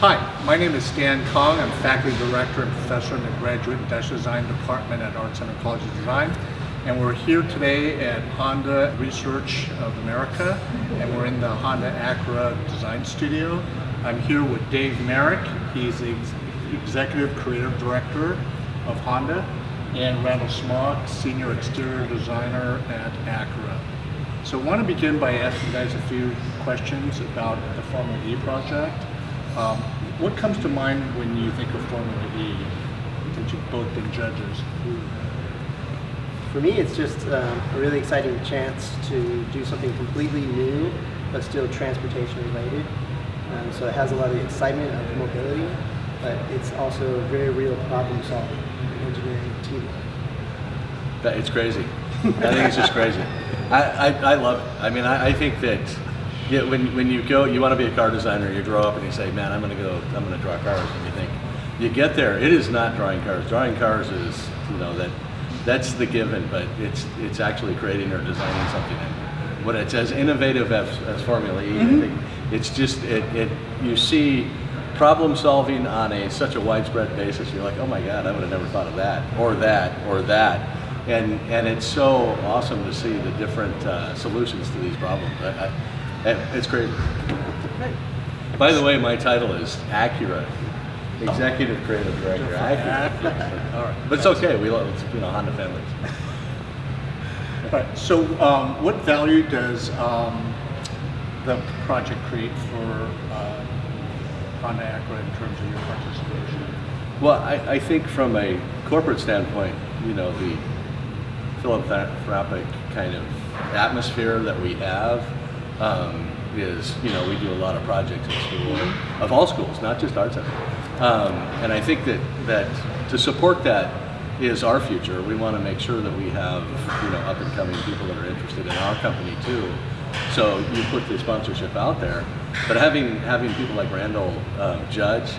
Hi, my name is Stan Kong. I'm faculty director and professor in the Graduate Industrial Design Department at Art Center College of Design. And we're here today at Honda Research of America, and we're in the Honda Acura Design Studio. I'm here with Dave Merrick. He's the executive creative director of Honda, and Randall Smog, senior exterior designer at Acura. So I want to begin by asking you guys a few questions about the Formula E project. What comes to mind when you think of Formula E, since you've both been judges? For me, it's just a really exciting chance to do something completely new, but still transportation related. So it has a lot of the excitement of mobility, but it's also very real problem solving, engineering teamwork. It's crazy. I think it's just crazy. I love it. I mean, I think that when you go, you want to be a car designer, you grow up and you say, man, I'm going to draw cars. And you think, you get there, it is not drawing cars. Drawing cars is, that's the given, but it's actually creating or designing something. And when it's as innovative as Formula E, I think it's just, you see problem solving on such a widespread basis. You're like, oh my God, I would have never thought of that, or that, or that. And it's so awesome to see the different solutions to these problems. It's crazy. By the way, my title is Acura, Executive Creative Director. Acura. All right, but it's okay. We love Honda families. Right. So, what value does the project create for Honda Acura in terms of your participation? Well, I think from a corporate standpoint, the philanthropic kind of atmosphere that we have is, we do a lot of projects in school, of all schools, not just Art Center. And I think that to support that is our future. We want to make sure that we have, up and coming people that are interested in our company too. So you put the sponsorship out there, but having people like Randall judge,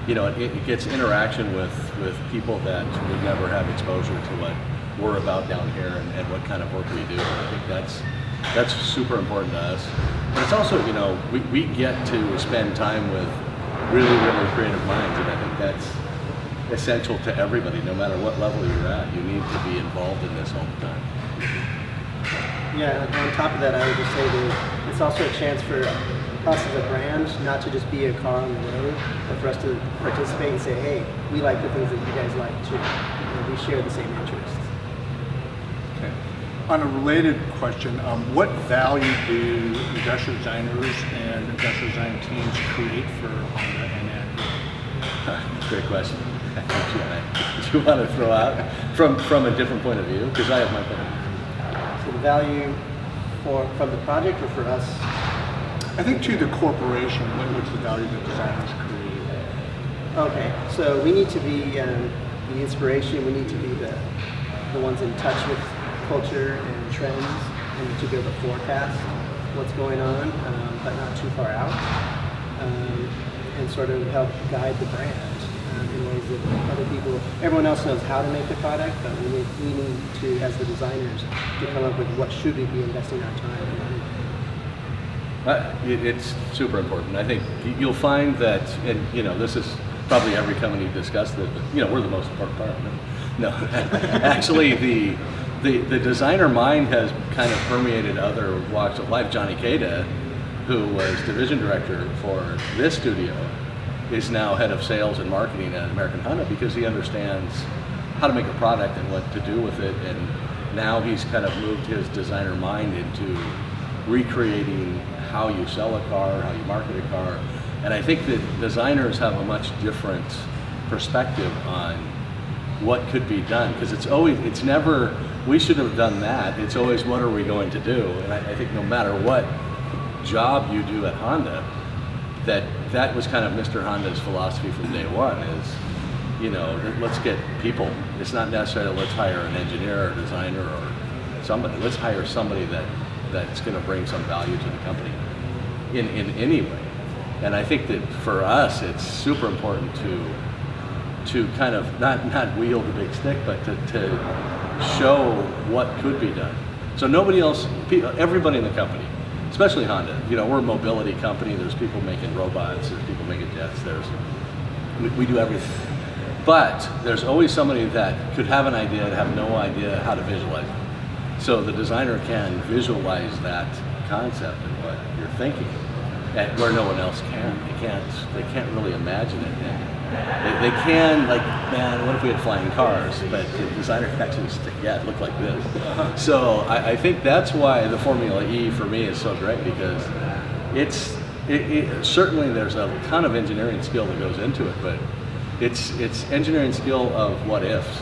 it gets interaction with people that would never have exposure to what we're about down here and what kind of work we do. I think that's super important to us. But it's also, we get to spend time with really, really creative minds, and I think that's essential to everybody, no matter what level you're at. You need to be involved in this all the time. Yeah, on top of that, I would just say that it's also a chance for us as a brand not to just be a car on the road, but for us to participate and say, hey, we like the things that you guys like too. We share the same interests. Okay. On a related question, what value do industrial designers and industrial design teams create for Honda and Acura? Great question. Do you want to throw out from a different point of view? Because I have my point of view. So the value from the project or for us? I think to the corporation, what's the value that designers create? Okay, so we need to be the inspiration. We need to be the ones in touch with culture and trends, and to be able to forecast what's going on, but not too far out, and sort of help guide the brand in ways that other people, everyone else knows how to make the product, but we need to, as the designers, to come up with what should we be investing our time and money in. It's super important. I think you'll find that, and this is probably every company discussed it, but we're the most important part. No, actually, the designer mind has kind of permeated other walks of life. Johnny Cada, who was division director for this studio, is now head of sales and marketing at American Honda because he understands how to make a product and what to do with it. And now he's kind of moved his designer mind into recreating how you sell a car, how you market a car. And I think that designers have a much different perspective on what could be done, because it's never, we should have done that. It's always, what are we going to do? And I think no matter what job you do at Honda, that was kind of Mr. Honda's philosophy from day one is, let's get people. It's not necessarily let's hire an engineer or designer or somebody. Let's hire somebody that's going to bring some value to the company in any way. And I think that for us, it's super important to kind of not wield the big stick, but to show what could be done. So nobody else, everybody in the company especially Honda. You know, we're a mobility company. There's people making robots. There's people making jets. We do everything. But there's always somebody that could have an idea and have no idea how to visualize it. So the designer can visualize that concept and what you're thinking, and where no one else can. They can't really imagine it. And they can, like, man, what if we had flying cars? But the designer can actually say, yeah, it looked like this. So I think that's why the Formula E for me is so great, because certainly there's a ton of engineering skill that goes into it, but it's engineering skill of what ifs.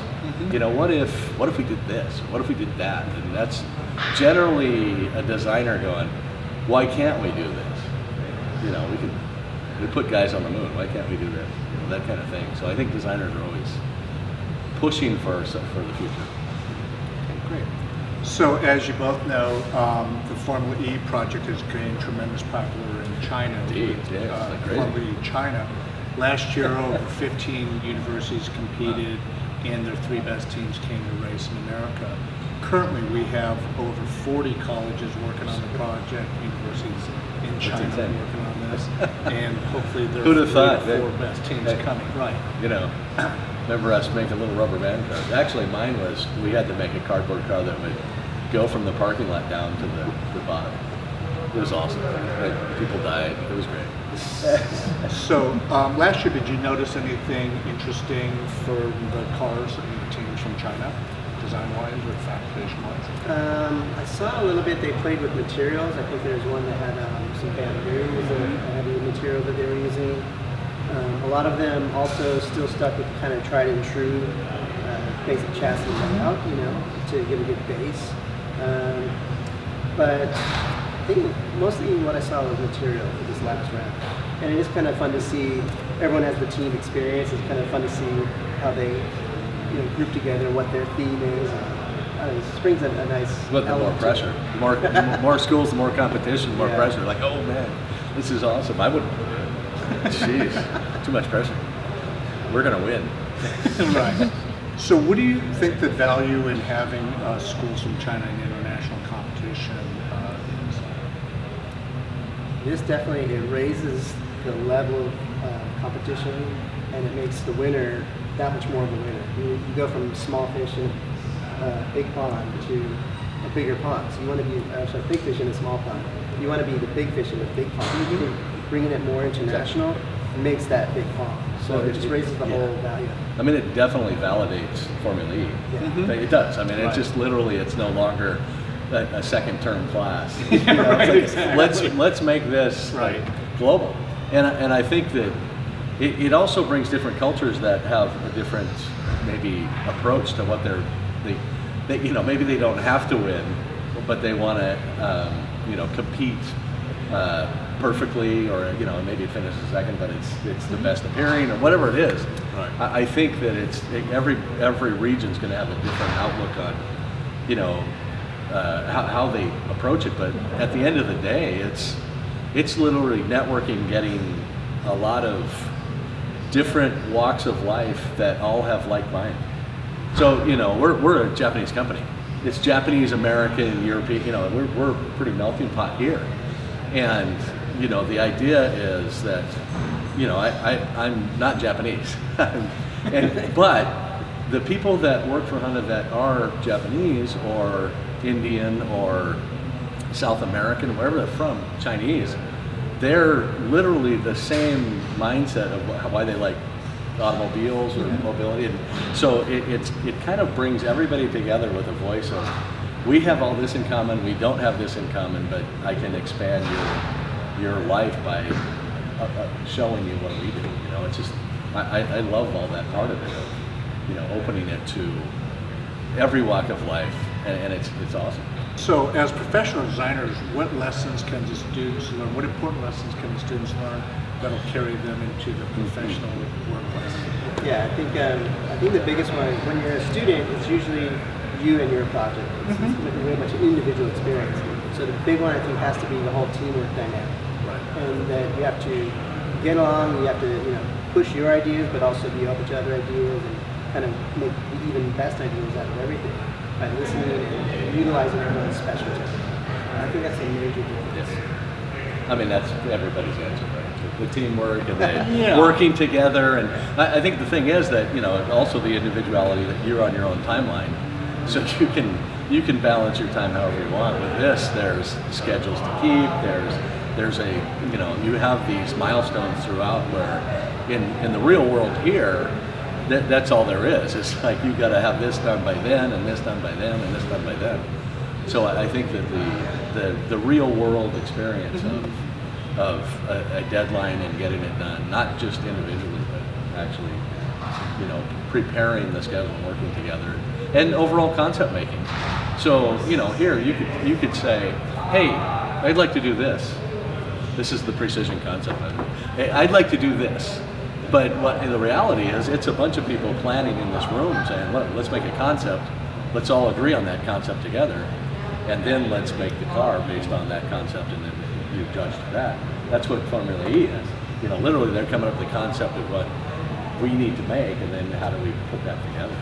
You know, what if we did this? What if we did that? And that's generally a designer going, why can't we do this? You know, we put guys on the moon. Why can't we do this? You know, that kind of thing. So I think designers are always pushing for the future. Great. So as you both know, the Formula E project is gaining tremendous popular in China. Indeed, yeah, it's crazy. Formula E China. Last year, over 15 universities competed, and their 3 best teams came to race in America. Currently, we have over 40 colleges working on the project, universities in China insane. working on this, and hopefully there Who'd are have 3 thought? or 4 best teams coming. Right. You know, remember us making little rubber band cars? Actually, mine was, we had to make a cardboard car that would go from the parking lot down to the bottom. It was awesome. People died. It was great. So last year, did you notice anything interesting for the cars and the teams from China, design-wise or fabrication-wise? I saw a little bit. They played with materials. I think there was one that had some bamboo as a heavy material that they were using. A lot of them also still stuck with kind of tried and true basic chassis layout, you know, to get a good base. But I think mostly what I saw was material for this last round. And it is kind of fun to see, everyone has the team experience. It's kind of fun to see how they, you know, group together, what their theme is. It just brings a nice But the more element to pressure, it. more schools, the more competition, the more Yeah. pressure. Like, oh man, this is awesome. I wouldn't. Jeez, too much pressure. We're gonna win. Right. So what do you think the value in having schools from China in international competition is? This definitely, it raises the level of competition, and it makes the winner that much more of a winner. You go from small fish in a big pond to a bigger pond. So you want to be, actually, big fish in a small pond. You want to be the big fish in a big pond. Bringing it more international makes that big pond. So it just raises the whole value. I mean, it definitely validates Formula E. Yeah. It does. I mean, Right. it just literally, it's no longer a second term class. Yeah, You know, right, it's like, exactly. let's make this Right. global. And I think that it also brings different cultures that have a different maybe approach to what they you know, maybe they don't have to win, but they want to you know, compete perfectly, or you know, maybe it finishes second, but it's the best appearing or whatever it is. Right. I think that every region's going to have a different outlook on, you know, how they approach it. But at the end of the day, it's literally networking, getting a lot of different walks of life that all have like mind. So you know, we're a Japanese company. It's Japanese, American, European. You know, we're a pretty melting pot here. And you know, the idea is that, you know, I'm not Japanese, but the people that work for Honda that are Japanese or Indian or South American, wherever they're from, Chinese, they're literally the same mindset of why they like automobiles or mobility. And so it kind of brings everybody together with a voice of, we have all this in common, we don't have this in common, but I can expand your life by showing you what we do. You know, it's just, I love all that part of it, of, you know, opening it to every walk of life, and it's awesome. So as professional designers, what lessons can the students learn? What important lessons can the students learn that'll carry them into the professional workplace? Yeah, I think the biggest one, when you're a student, it's usually you and your project. It's very much an individual experience. So the big one, I think, has to be the whole teamwork dynamic. Right. And that you have to get along, you have to, you know, push your ideas, but also be open to other ideas and kind of make the even best ideas out of everything by listening and utilizing everyone's specialty. I think that's a major difference. I mean, that's everybody's answer, right? The teamwork and the Yeah. working together, and I think the thing is that also the individuality that you're on your own timeline, so you can balance your time however you want. With this, there's schedules to keep. There's a you have these milestones throughout where in the real world here, that's all there is. It's like you got to have this done by then, and this done by then, and this done by then. So I think that the real world experience of a deadline and getting it done, not just individually, but actually, preparing the schedule and working together, and overall concept making. So here you could say, hey, I'd like to do this. This is the precision concept. Hey, I'd like to do this. But what the reality is, it's a bunch of people planning in this room saying, look, let's make a concept. Let's all agree on that concept together. And then let's make the car based on that concept, and then you judge to that. That's what Formula E is. Literally they're coming up with the concept of what we need to make, and then how do we put that together.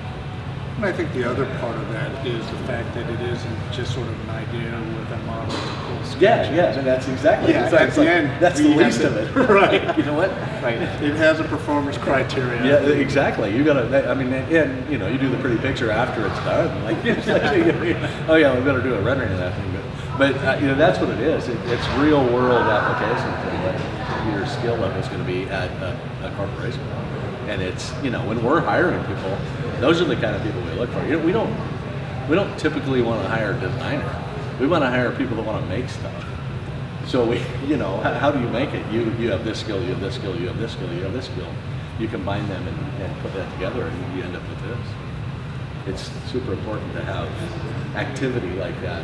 And I think the other part of that is the fact that it isn't just sort of an idea with a model to pull sketch. Yeah, and that's exactly Yeah, it's at it's the end, that's we the have least to- of it. Right. You know what? Right. It has a performance criteria. Yeah, exactly. You gotta. I mean, and you do the pretty picture after it's done. Like, oh yeah, we better do a rendering of that thing. But that's what it is. It's real world application to what your skill level is going to be at a corporation. And it's when we're hiring people, those are the kind of people we look for. We don't typically want to hire a designer. We want to hire people that want to make stuff. So how do you make it? You have this skill, you have this skill, you have this skill, you have this skill. You combine them and put that together, and you end up with this. It's super important to have activity like that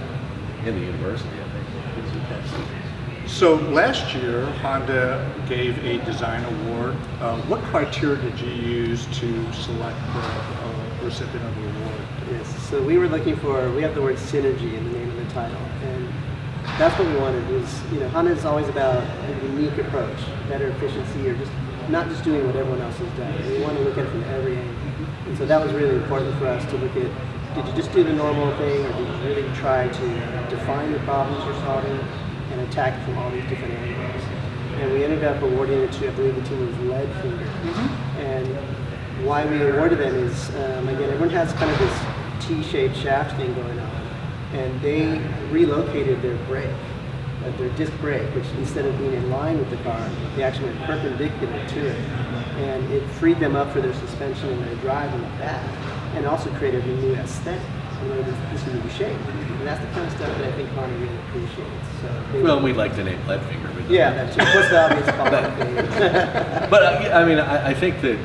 in the university, I think. So last year, Honda gave a design award. What criteria did you use to select the recipient of the award? Yes, so we have the word synergy in the name of the title, and that's what we wanted. Honda is always about a unique approach, better efficiency, or just not just doing what everyone else has done. We want to look at it from every angle, and so that was really important for us to look at. Did you just do the normal thing, or did you really try to define the problems you're solving and attack it from all these different angles? And we ended up awarding it to, I believe the team was Leadfinger. And why we awarded them is, again, everyone has kind of this T-shaped shaft thing going on, and they relocated their brake, their disc brake, which instead of being in line with the car, they actually went perpendicular to it, and it freed them up for their suspension and their drive in the back, and also created a new aesthetic. This is a new shape, and that's the kind of stuff that I think Honda really appreciates. So We'd like to name Leadfinger. But yeah, that's what's the obvious qualification. But I think that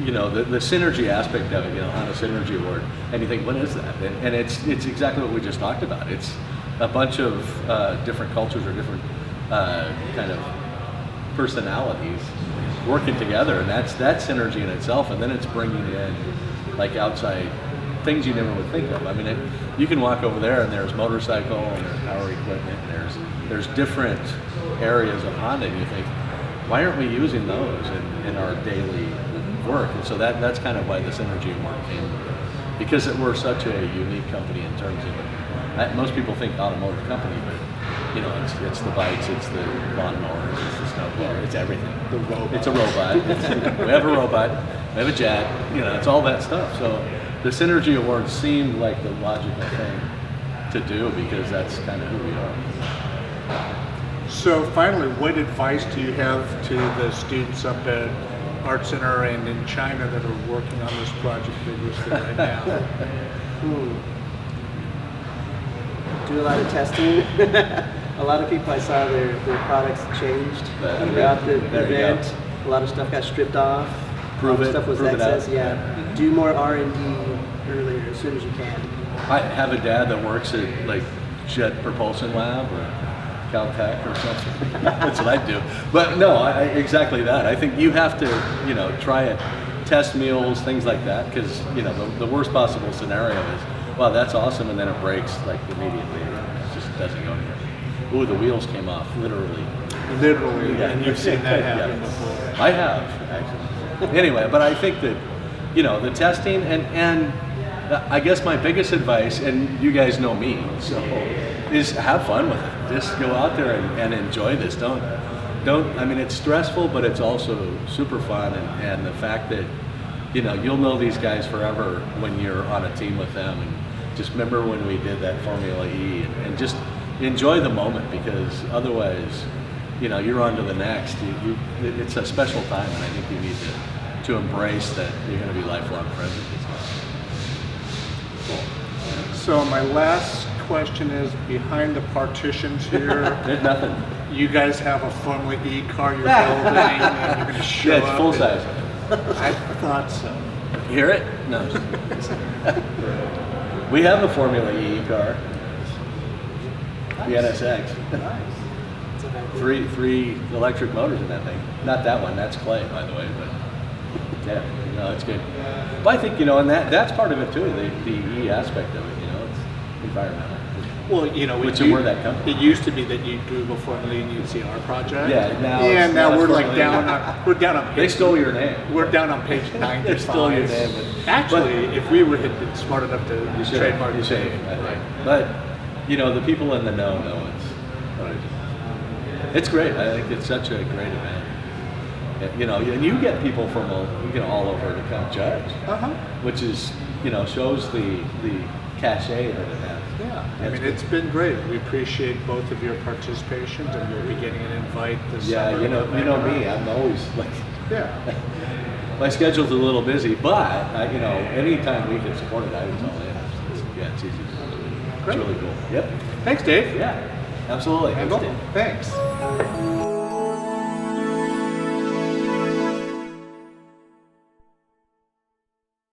the synergy aspect of it, Honda Synergy Award, and you think, what is that? And it's exactly what we just talked about. It's a bunch of different cultures or different kind of personalities working together, and that's synergy in itself. And then it's bringing in like outside things you never would think of. I mean, you can walk over there and there's motorcycle and there's power equipment and there's different areas of Honda, and you think, why aren't we using those in our daily work? And so that's kind of why the Synergy Award came, because we're such a unique company in terms of, most people think automotive company, but it's the bikes, it's the lawnmowers, it's the snowblower, it's everything. The robot. It's a robot. We have a robot, we have a jet, it's all that stuff. So the Synergy Awards seemed like the logical thing to do, because that's kind of who we are. So finally, what advice do you have to the students up at Art Center and in China that are working on this project vigorously right now? Do a lot of testing. A lot of people, I saw their products changed throughout the There you event. go. A lot of stuff got stripped off. Prove a lot of it, stuff was prove it excess. out. Yeah. Do more R&D earlier, as soon as you can. I have a dad that works at like Jet Propulsion Lab or Caltech or something. That's what I do. But no, exactly that. I think you have to, try it, test meals, things like that, because the worst possible scenario is, wow, that's awesome, and then it breaks like immediately. It just doesn't go anywhere. Ooh, the wheels came off, literally. Literally, Yeah. and you've seen that happen Yeah. before. I have, actually. Anyway, but I think that, the testing and I guess my biggest advice, and you guys know me, so is have fun with it. Just go out there and enjoy this. Don't. I mean, it's stressful, but it's also super fun. And the fact that you'll know these guys forever when you're on a team with them. And just remember when we did that Formula E, and just enjoy the moment, because otherwise, you're on to the next. It's a special time, and I think you need to embrace that you're going to be lifelong friends with these guys. So my last question is, behind the partitions here, There's nothing. you guys have a Formula E car you're building, and you're going to show Yeah, up. it's full and- size. I thought so. Hear it? No. We have a Formula E car, the NSX. Three electric motors in that thing. Not that one. That's Clay, by the way. But yeah, no, it's good. But I think and that's part of it too. The E aspect of it. It's environmental. Well, Which and we're that company. It used to be that you'd Google Formula E and you'd see our project. Yeah, now Yeah, it's- now now we're it's like Formula we're down on They page, stole your name. we're down on page 95. They stole your name, but- Actually, if we had been smart enough to You should trademark You the should. name, I think. But the people in the know it's. It's great. I think it's such a great event. And you get people from all over to come judge, which is shows the cachet that it has. Yeah, I That's mean, good. it's been great. We appreciate both of your participations, and you'll be getting an invite this Yeah, summer. you know me. I'm always like. Yeah. My schedule's a little busy, but anytime we can support it, I was all in. It's easy. It's Great. really cool. Yep. Thanks, Dave. Yeah. Absolutely. Thanks.